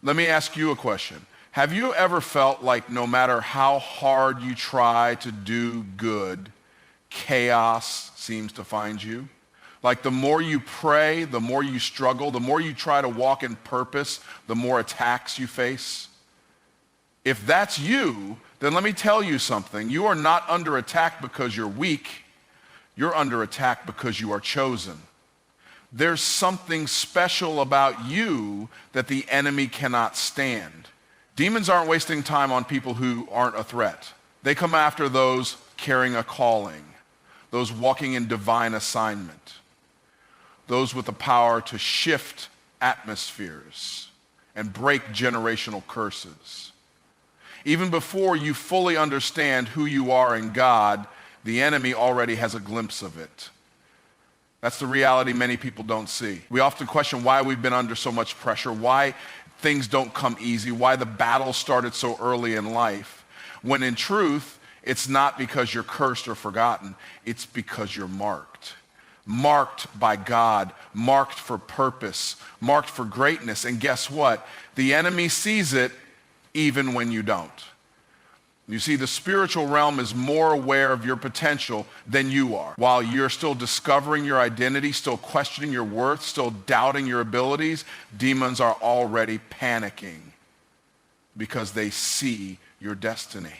Let me ask you a question. Have you ever felt like no matter how hard you try to do good, chaos seems to find you? Like the more you pray, the more you struggle, the more you try to walk in purpose, the more attacks you face? If that's you, then let me tell you something. You are not under attack because you're weak. You're under attack because you are chosen. There's something special about you that the enemy cannot stand. Demons aren't wasting time on people who aren't a threat. They come after those carrying a calling, those walking in divine assignment, those with the power to shift atmospheres and break generational curses. Even before you fully understand who you are in God, the enemy already has a glimpse of it. That's the reality many people don't see. We often question why we've been under so much pressure, why things don't come easy, why the battle started so early in life, when in truth, it's not because you're cursed or forgotten, it's because you're marked. Marked by God, marked for purpose, marked for greatness. And guess what? The enemy sees it even when you don't. You see, the spiritual realm is more aware of your potential than you are. While you're still discovering your identity, still questioning your worth, still doubting your abilities, demons are already panicking because they see your destiny.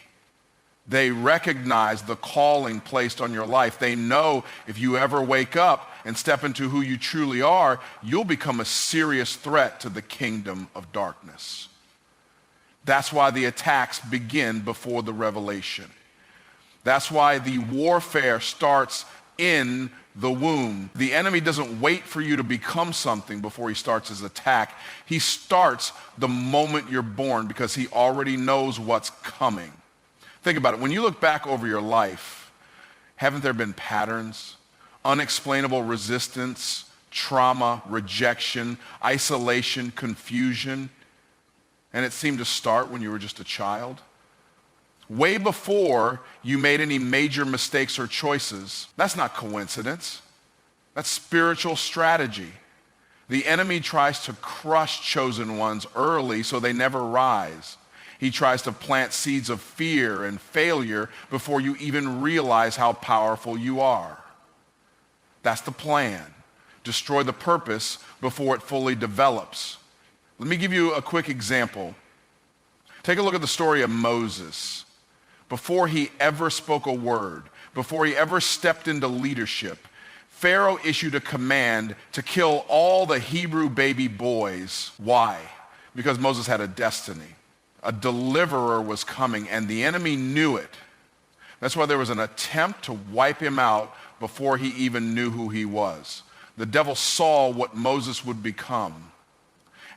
They recognize the calling placed on your life. They know if you ever wake up and step into who you truly are, you'll become a serious threat to the kingdom of darkness. That's why the attacks begin before the revelation. That's why the warfare starts in the womb. The enemy doesn't wait for you to become something before he starts his attack. He starts the moment you're born because he already knows what's coming. Think about it. When you look back over your life, haven't there been patterns, unexplainable resistance, trauma, rejection, isolation, confusion? And it seemed to start when you were just a child. Way before you made any major mistakes or choices. That's not coincidence. That's spiritual strategy. The enemy tries to crush chosen ones early so they never rise. He tries to plant seeds of fear and failure before you even realize how powerful you are. That's the plan. Destroy the purpose before it fully develops. Let me give you a quick example. Take a look at the story of Moses. Before he ever spoke a word, before he ever stepped into leadership, Pharaoh issued a command to kill all the Hebrew baby boys. Why? Because Moses had a destiny. A deliverer was coming, and the enemy knew it. That's why there was an attempt to wipe him out before he even knew who he was. The devil saw what Moses would become.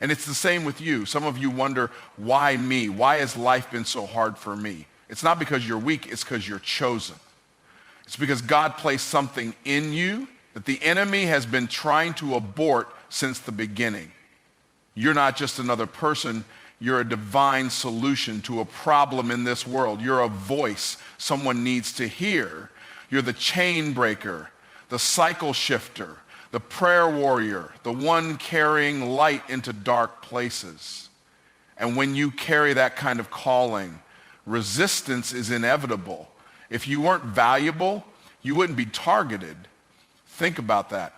And it's the same with you. Some of you wonder, why me? Why has life been so hard for me? It's not because you're weak, it's because you're chosen. It's because God placed something in you that the enemy has been trying to abort since the beginning. You're not just another person, you're a divine solution to a problem in this world. You're a voice someone needs to hear. You're the chain breaker, the cycle shifter, the prayer warrior, the one carrying light into dark places. And when you carry that kind of calling, resistance is inevitable. If you weren't valuable, you wouldn't be targeted. Think about that.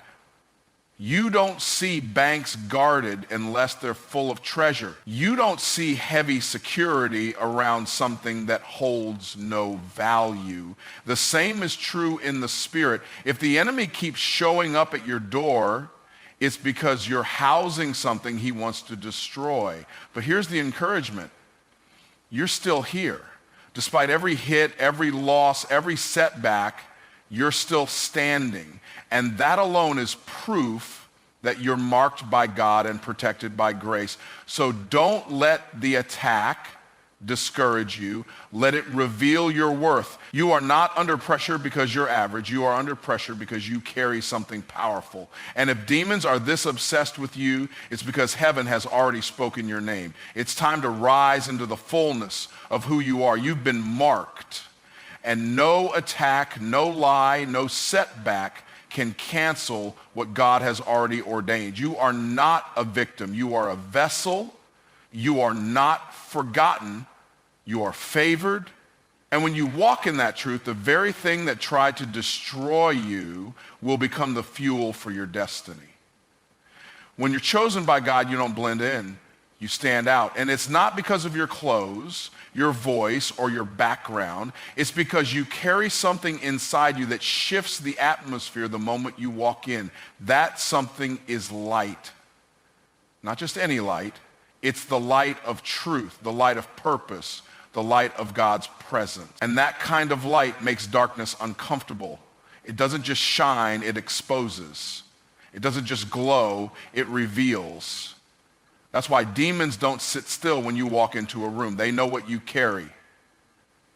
You don't see banks guarded unless they're full of treasure. You don't see heavy security around something that holds no value. The same is true in the spirit. If the enemy keeps showing up at your door, it's because you're housing something he wants to destroy. But here's the encouragement. You're still here. Despite every hit, every loss, every setback, you're still standing. And that alone is proof that you're marked by God and protected by grace. So don't let the attack discourage you. Let it reveal your worth. You are not under pressure because you're average. You are under pressure because you carry something powerful. And if demons are this obsessed with you, it's because heaven has already spoken your name. It's time to rise into the fullness of who you are. You've been marked. And no attack, no lie, no setback can cancel what God has already ordained. You are not a victim. You are a vessel. You are not forgotten. You are favored. And when you walk in that truth, the very thing that tried to destroy you will become the fuel for your destiny. When you're chosen by God, you don't blend in. You stand out. And it's not because of your clothes, your voice, or your background. It's because you carry something inside you that shifts the atmosphere the moment you walk in. That something is light. Not just any light. It's the light of truth, the light of purpose, the light of God's presence. And that kind of light makes darkness uncomfortable. It doesn't just shine, it exposes. It doesn't just glow, it reveals. That's why demons don't sit still when you walk into a room. They know what you carry.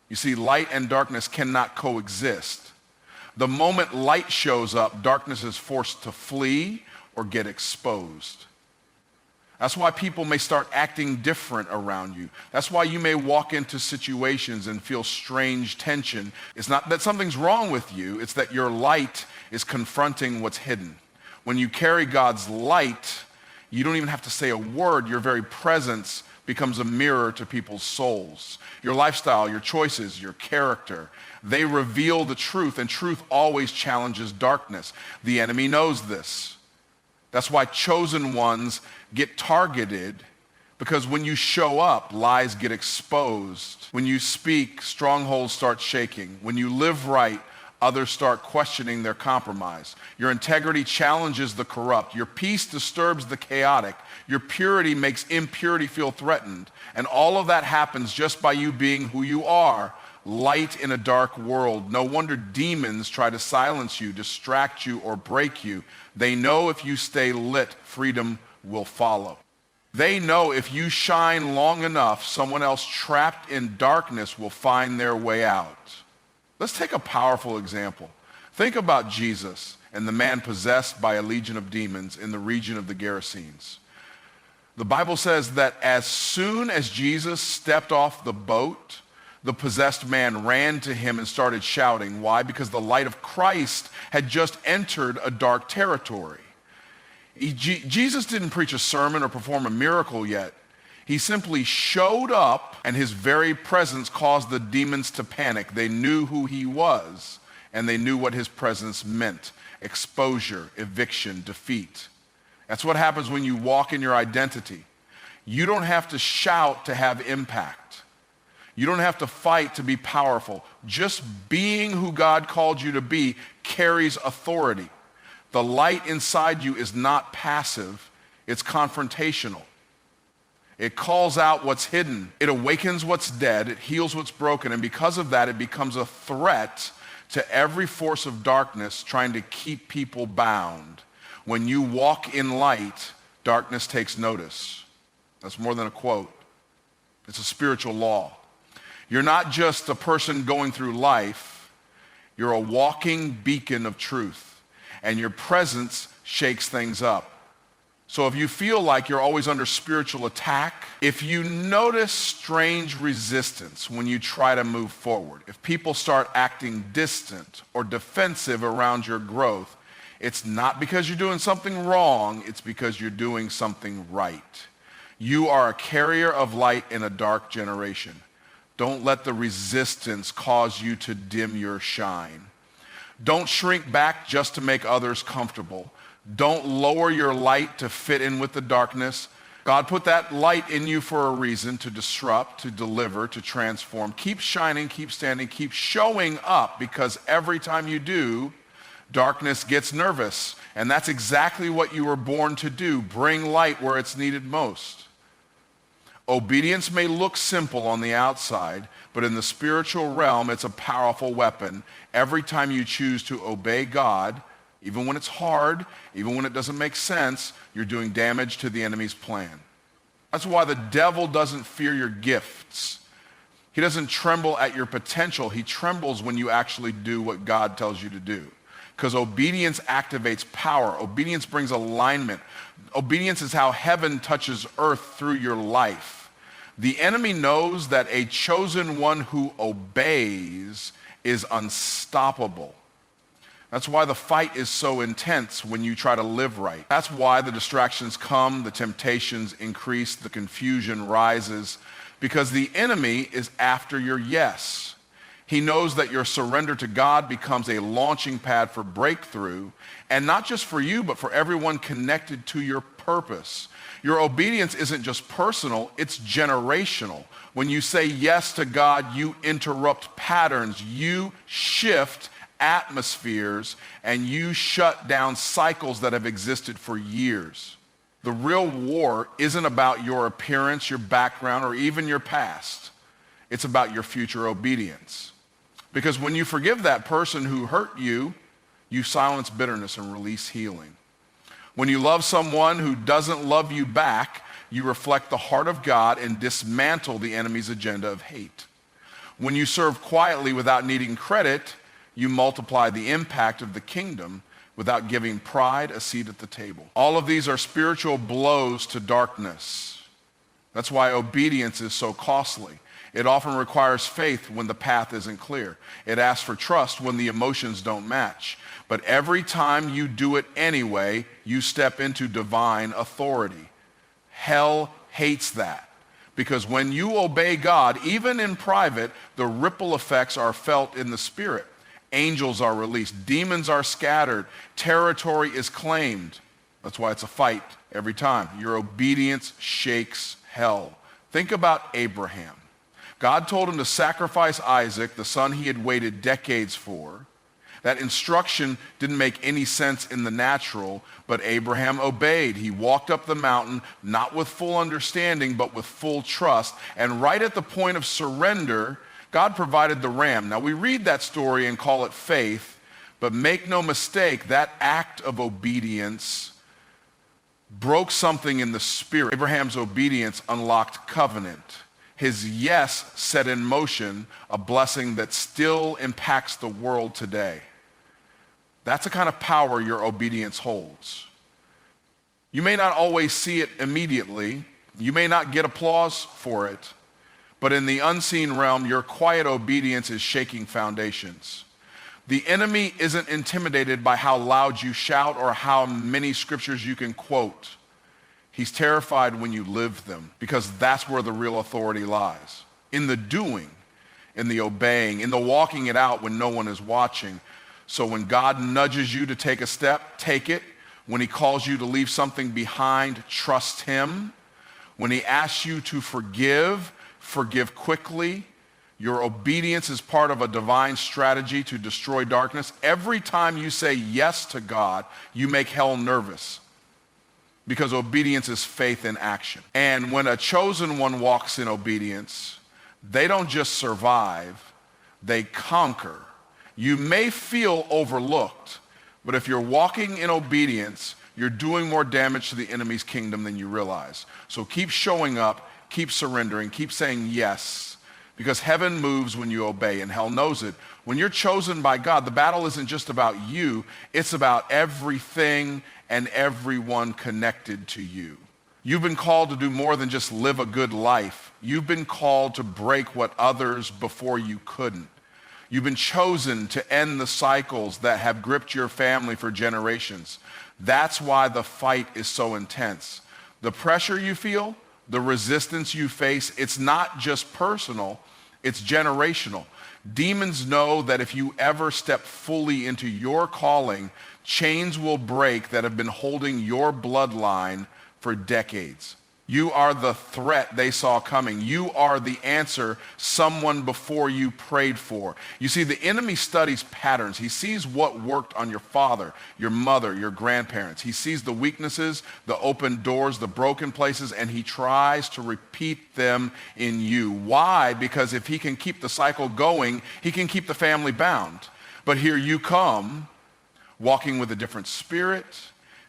You see, light and darkness cannot coexist. The moment light shows up, darkness is forced to flee or get exposed. That's why people may start acting different around you. That's why you may walk into situations and feel strange tension. It's not that something's wrong with you, it's that your light is confronting what's hidden. When you carry God's light, you don't even have to say a word. Your very presence becomes a mirror to people's souls. Your lifestyle, your choices, your character, they reveal the truth, and truth always challenges darkness. The enemy knows this. That's why chosen ones get targeted, because when you show up, lies get exposed. When you speak, strongholds start shaking. When you live right, others start questioning their compromise. Your integrity challenges the corrupt. Your peace disturbs the chaotic. Your purity makes impurity feel threatened. And all of that happens just by you being who you are, light in a dark world. No wonder demons try to silence you, distract you, or break you. They know if you stay lit, freedom will follow. They know if you shine long enough, someone else trapped in darkness will find their way out. Let's take a powerful example. Think about Jesus and the man possessed by a legion of demons in the region of the Gerasenes. The Bible says that as soon as Jesus stepped off the boat, the possessed man ran to him and started shouting. Why? Because the light of Christ had just entered a dark territory. Jesus didn't preach a sermon or perform a miracle yet. He simply showed up, and his very presence caused the demons to panic. They knew who he was, and they knew what his presence meant. Exposure, eviction, defeat. That's what happens when you walk in your identity. You don't have to shout to have impact. You don't have to fight to be powerful. Just being who God called you to be carries authority. The light inside you is not passive, it's confrontational. It calls out what's hidden. It awakens what's dead. It heals what's broken. And because of that, it becomes a threat to every force of darkness trying to keep people bound. When you walk in light, darkness takes notice. That's more than a quote. It's a spiritual law. You're not just a person going through life. You're a walking beacon of truth. And your presence shakes things up. So if you feel like you're always under spiritual attack, if you notice strange resistance when you try to move forward, if people start acting distant or defensive around your growth, it's not because you're doing something wrong, it's because you're doing something right. You are a carrier of light in a dark generation. Don't let the resistance cause you to dim your shine. Don't shrink back just to make others comfortable. Don't lower your light to fit in with the darkness. God put that light in you for a reason, to disrupt, to deliver, to transform. Keep shining, keep standing, keep showing up, because every time you do, darkness gets nervous. And that's exactly what you were born to do, bring light where it's needed most. Obedience may look simple on the outside, but in the spiritual realm, it's a powerful weapon. Every time you choose to obey God, even when it's hard, even when it doesn't make sense, you're doing damage to the enemy's plan. That's why the devil doesn't fear your gifts. He doesn't tremble at your potential. He trembles when you actually do what God tells you to do. Because obedience activates power. Obedience brings alignment. Obedience is how heaven touches earth through your life. The enemy knows that a chosen one who obeys is unstoppable. That's why the fight is so intense when you try to live right. That's why the distractions come, the temptations increase, the confusion rises, because the enemy is after your yes. He knows that your surrender to God becomes a launching pad for breakthrough, and not just for you, but for everyone connected to your purpose. Your obedience isn't just personal, it's generational. When you say yes to God, you interrupt patterns, you shift atmospheres, and you shut down cycles that have existed for years. The real war isn't about your appearance, your background, or even your past. It's about your future obedience. Because when you forgive that person who hurt you, you silence bitterness and release healing. When you love someone who doesn't love you back, you reflect the heart of God and dismantle the enemy's agenda of hate. When you serve quietly without needing credit, you multiply the impact of the kingdom without giving pride a seat at the table. All of these are spiritual blows to darkness. That's why obedience is so costly. It often requires faith when the path isn't clear. It asks for trust when the emotions don't match. But every time you do it anyway, you step into divine authority. Hell hates that. Because when you obey God, even in private, the ripple effects are felt in the spirit. Angels are released. Demons are scattered. Territory is claimed. That's why it's a fight every time. Your obedience shakes hell. Think about Abraham. God told him to sacrifice Isaac, the son he had waited decades for. That instruction didn't make any sense in the natural, but Abraham obeyed. He walked up the mountain, not with full understanding, but with full trust. And right at the point of surrender, God provided the ram. Now we read that story and call it faith, but make no mistake, that act of obedience broke something in the spirit. Abraham's obedience unlocked covenant. His yes set in motion a blessing that still impacts the world today. That's the kind of power your obedience holds. You may not always see it immediately. You may not get applause for it. But in the unseen realm, your quiet obedience is shaking foundations. The enemy isn't intimidated by how loud you shout or how many scriptures you can quote. He's terrified when you live them, because that's where the real authority lies. In the doing, in the obeying, in the walking it out when no one is watching. So when God nudges you to take a step, take it. When he calls you to leave something behind, trust him. When he asks you to forgive, forgive quickly. Your obedience is part of a divine strategy to destroy darkness. Every time you say yes to God, you make hell nervous, because obedience is faith in action. And when a chosen one walks in obedience, they don't just survive, they conquer. You may feel overlooked, but if you're walking in obedience, you're doing more damage to the enemy's kingdom than you realize. So keep showing up, keep surrendering, keep saying yes, because heaven moves when you obey, and hell knows it. When you're chosen by God, the battle isn't just about you, it's about everything and everyone connected to you. You've been called to do more than just live a good life. You've been called to break what others before you couldn't. You've been chosen to end the cycles that have gripped your family for generations. That's why the fight is so intense. The pressure you feel, the resistance you face, it's not just personal, it's generational. Demons know that if you ever step fully into your calling, chains will break that have been holding your bloodline for decades. You are the threat they saw coming. You are the answer someone before you prayed for. You see, the enemy studies patterns. He sees what worked on your father, your mother, your grandparents. He sees the weaknesses, the open doors, the broken places, and he tries to repeat them in you. Why? Because if he can keep the cycle going, he can keep the family bound. But here you come, walking with a different spirit,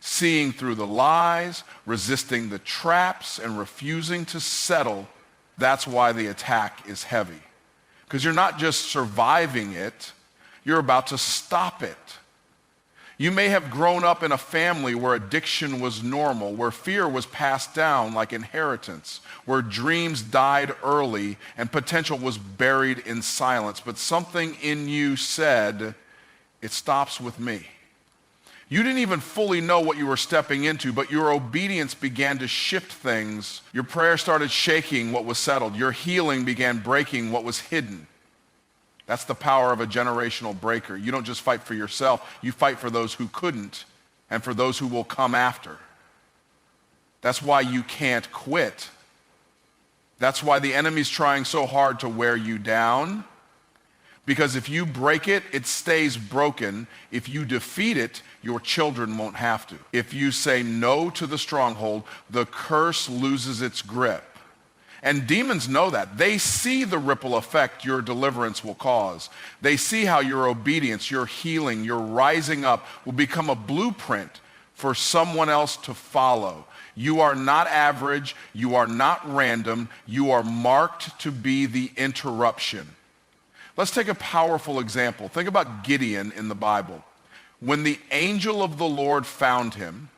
seeing through the lies, resisting the traps, and refusing to settle. That's why the attack is heavy. Because you're not just surviving it, you're about to stop it. You may have grown up in a family where addiction was normal, where fear was passed down like inheritance, where dreams died early and potential was buried in silence. But something in you said, It stops with me. You didn't even fully know what you were stepping into, but your obedience began to shift things. Your prayer started shaking what was settled. Your healing began breaking what was hidden. That's the power of a generational breaker. You don't just fight for yourself, you fight for those who couldn't and for those who will come after. That's why you can't quit. That's why the enemy's trying so hard to wear you down. Because if you break it, it stays broken. If you defeat it, your children won't have to. If you say no to the stronghold, the curse loses its grip. And demons know that. They see the ripple effect your deliverance will cause. They see how your obedience, your healing, your rising up will become a blueprint for someone else to follow. You are not average. You are not random. You are marked to be the interruption. Let's take a powerful example. Think about Gideon in the Bible. When the angel of the Lord found him,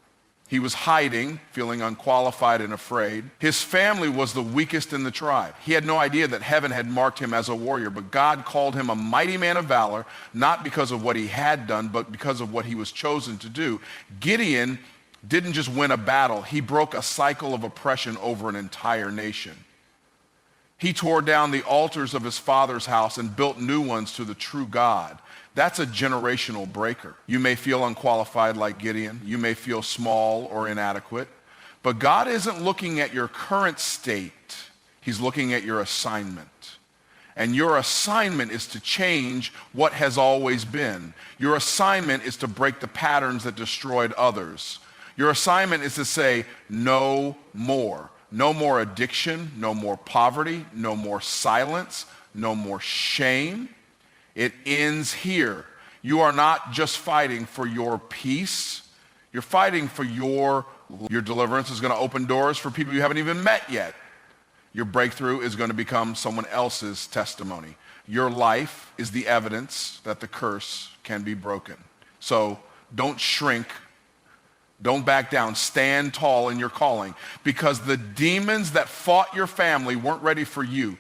he was hiding, feeling unqualified and afraid. His family was the weakest in the tribe. He had no idea that heaven had marked him as a warrior, but God called him a mighty man of valor, not because of what he had done, but because of what he was chosen to do. Gideon didn't just win a battle. He broke a cycle of oppression over an entire nation. He tore down the altars of his father's house and built new ones to the true God. That's a generational breaker. You may feel unqualified like Gideon. You may feel small or inadequate. But God isn't looking at your current state. He's looking at your assignment. And your assignment is to change what has always been. Your assignment is to break the patterns that destroyed others. Your assignment is to say, no more. No more addiction, no more poverty, no more silence, no more shame. It ends here. You are not just fighting for your peace. You're fighting for your deliverance is going to open doors for people you haven't even met yet. Your breakthrough is going to become someone else's testimony. Your life is the evidence that the curse can be broken. So don't shrink. Don't back down. Stand tall in your calling, because the demons that fought your family weren't ready for you.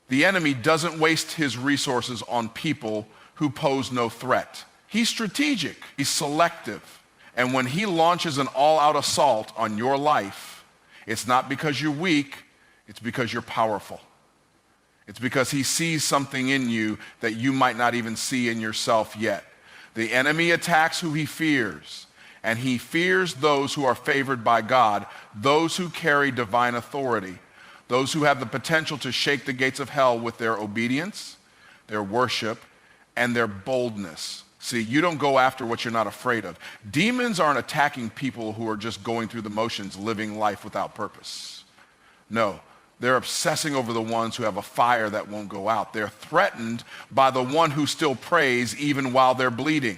The enemy doesn't waste his resources on people who pose no threat. He's strategic. He's selective. And when he launches an all-out assault on your life, it's not because you're weak, it's because you're powerful. It's because he sees something in you that you might not even see in yourself yet. The enemy attacks who he fears. And he fears those who are favored by God, those who carry divine authority, those who have the potential to shake the gates of hell with their obedience, their worship, and their boldness. See, you don't go after what you're not afraid of. Demons aren't attacking people who are just going through the motions, living life without purpose. No, they're obsessing over the ones who have a fire that won't go out. They're threatened by the one who still prays even while they're bleeding.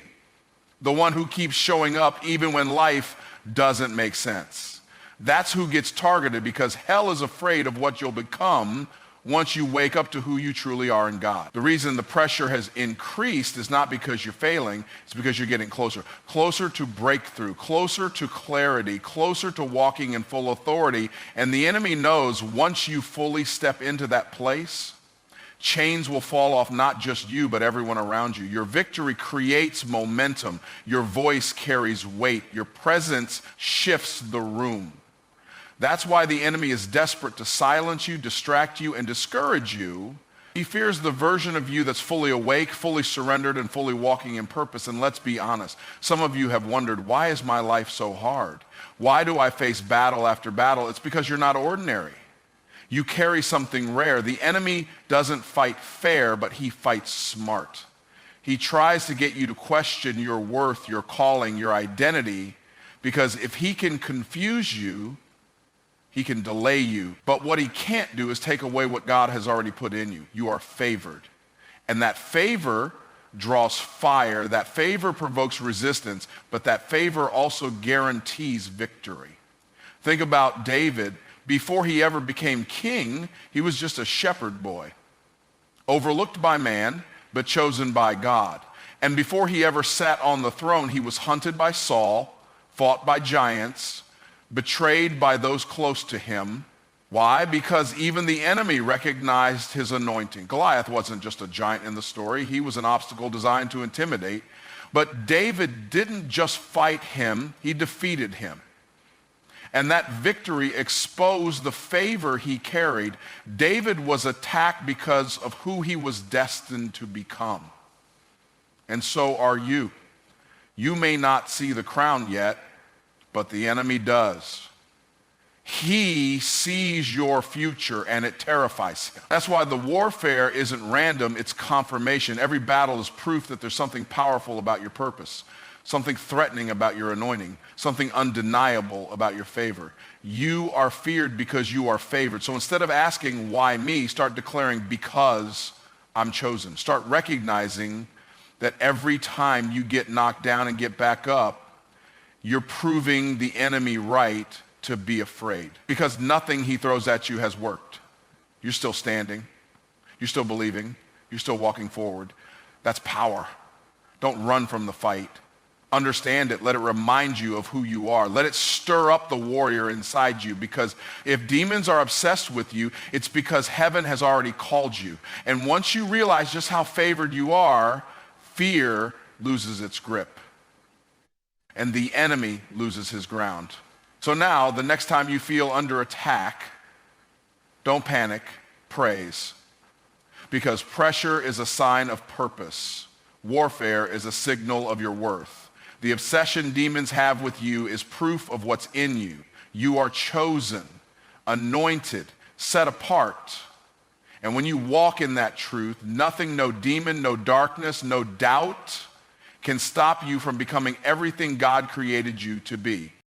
The one who keeps showing up even when life doesn't make sense. That's who gets targeted, because hell is afraid of what you'll become once you wake up to who you truly are in God. The reason the pressure has increased is not because you're failing, it's because you're getting closer. Closer to breakthrough, closer to clarity, closer to walking in full authority. And the enemy knows once you fully step into that place, chains will fall off not just you, but everyone around you. Your victory creates momentum. Your voice carries weight. Your presence shifts the room. That's why the enemy is desperate to silence you, distract you, and discourage you. He fears the version of you that's fully awake, fully surrendered, and fully walking in purpose. And let's be honest, some of you have wondered, why is my life so hard? Why do I face battle after battle? It's because you're not ordinary. You carry something rare. The enemy doesn't fight fair, but he fights smart. He tries to get you to question your worth, your calling, your identity, because if he can confuse you, he can delay you. But what he can't do is take away what God has already put in you. You are favored. And that favor draws fire. That favor provokes resistance, but that favor also guarantees victory. Think about David. Before he ever became king, he was just a shepherd boy, overlooked by man, but chosen by God. And before he ever sat on the throne, he was hunted by Saul, fought by giants, betrayed by those close to him, Why? Because even the enemy recognized his anointing. Goliath wasn't just a giant in the story. He was an obstacle designed to intimidate. But David didn't just fight him, he defeated him. And that victory exposed the favor he carried. David was attacked because of who he was destined to become. And so are you. You may not see the crown yet, but the enemy does. He sees your future and it terrifies him. That's why the warfare isn't random, it's confirmation. Every battle is proof that there's something powerful about your purpose, something threatening about your anointing, something undeniable about your favor. You are feared because you are favored. So instead of asking, why me, start declaring, because I'm chosen. Start recognizing that every time you get knocked down and get back up, you're proving the enemy right to be afraid, because nothing he throws at you has worked. You're still standing. You're still believing. You're still walking forward. That's power. Don't run from the fight. Understand it. Let it remind you of who you are. Let it stir up the warrior inside you, because if demons are obsessed with you, it's because heaven has already called you. And once you realize just how favored you are, fear loses its grip and the enemy loses his ground. So now, the next time you feel under attack, don't panic, praise. Because pressure is a sign of purpose. Warfare is a signal of your worth. The obsession demons have with you is proof of what's in you. You are chosen, anointed, set apart. And when you walk in that truth, nothing, no demon, no darkness, no doubt can stop you from becoming everything God created you to be.